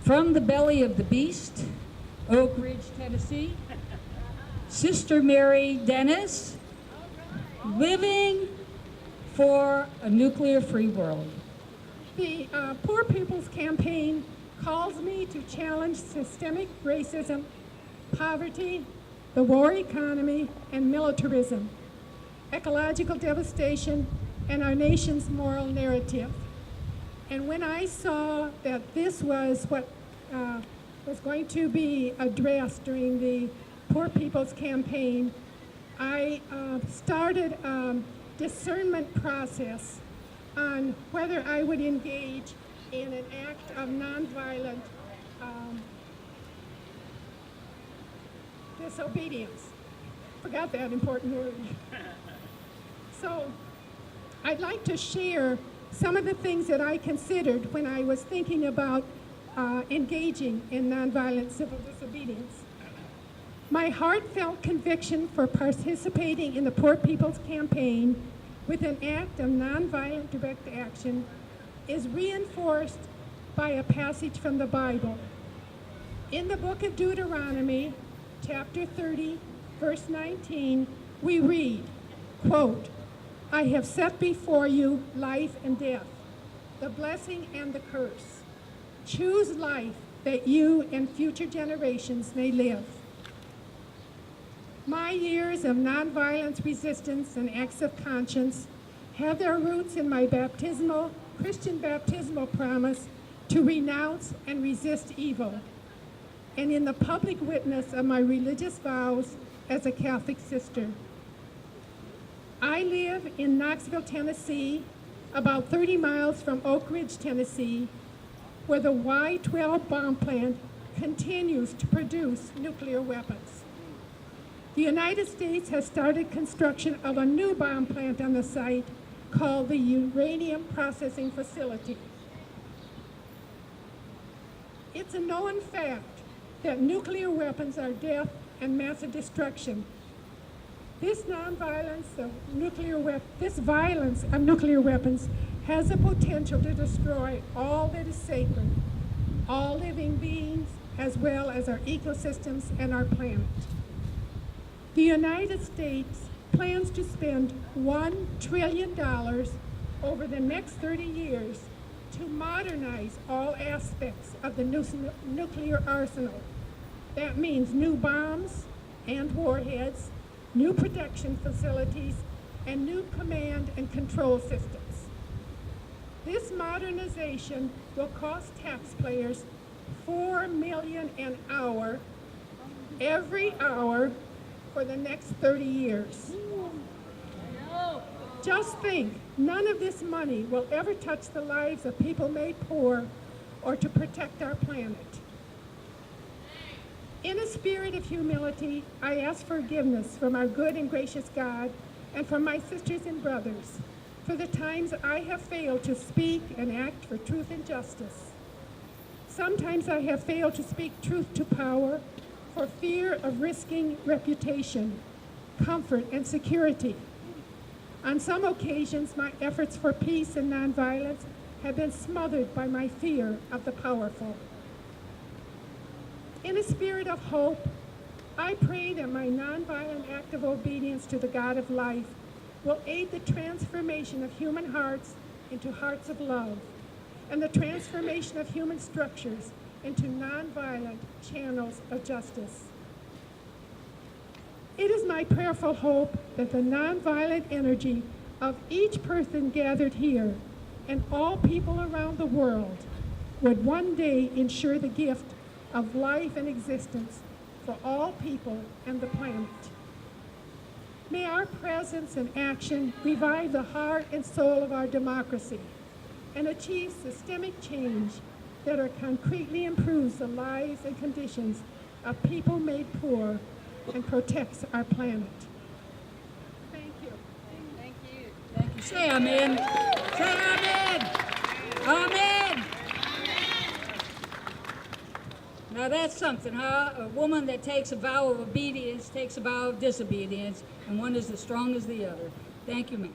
From the belly of the beast, Oak Ridge, Tennessee, Sister Mary Dennis, living for a nuclear-free world. The Poor People's Campaign calls me to challenge systemic racism, poverty, the war economy, and militarism, ecological devastation, and our nation's moral narrative. And when I saw that this was what was going to be addressed during the Poor People's Campaign, I started a discernment process on whether I would engage in an act of nonviolent disobedience. Forgot that important word. So I'd like to share some of the things that I considered when I was thinking about engaging in nonviolent civil disobedience. My heartfelt conviction for participating in the Poor People's Campaign with an act of nonviolent direct action is reinforced by a passage from the Bible. In the book of Deuteronomy, chapter 30, verse 19, we read, quote, "I have set before you life and death, the blessing and the curse. Choose life that you and future generations may live." My years of nonviolence resistance and acts of conscience have their roots in my Christian baptismal promise to renounce and resist evil, and in the public witness of my religious vows as a Catholic sister. I live in Knoxville, Tennessee, about 30 miles from Oak Ridge, Tennessee, where the Y-12 bomb plant continues to produce nuclear weapons. The United States has started construction of a new bomb plant on the site called the Uranium Processing Facility. It's a known fact that nuclear weapons are death and massive destruction. This violence of nuclear weapons has the potential to destroy all that is sacred, all living beings, as well as our ecosystems and our planet. The United States plans to spend $1 trillion over the next 30 years to modernize all aspects of the nuclear arsenal. That means new bombs and warheads, new production facilities, and new command and control systems. This modernization will cost taxpayers $4 million an hour, every hour, for the next 30 years. Just think, none of this money will ever touch the lives of people made poor or to protect our planet. In a spirit of humility, I ask forgiveness from our good and gracious God and from my sisters and brothers for the times I have failed to speak and act for truth and justice. Sometimes I have failed to speak truth to power for fear of risking reputation, comfort, and security. On some occasions, my efforts for peace and nonviolence have been smothered by my fear of the powerful. In a spirit of hope, I pray that my nonviolent act of obedience to the God of life will aid the transformation of human hearts into hearts of love, and the transformation of human structures into nonviolent channels of justice. It is my prayerful hope that the nonviolent energy of each person gathered here and all people around the world would one day ensure the gift of life and existence for all people and the planet. May our presence and action revive the heart and soul of our democracy and achieve systemic change that concretely improves the lives and conditions of people made poor and protects our planet. Thank you. Thank you. Thank you. Say amen. Say amen. Amen. Now that's something, huh? A woman that takes a vow of obedience takes a vow of disobedience, and one is as strong as the other. Thank you, ma'am.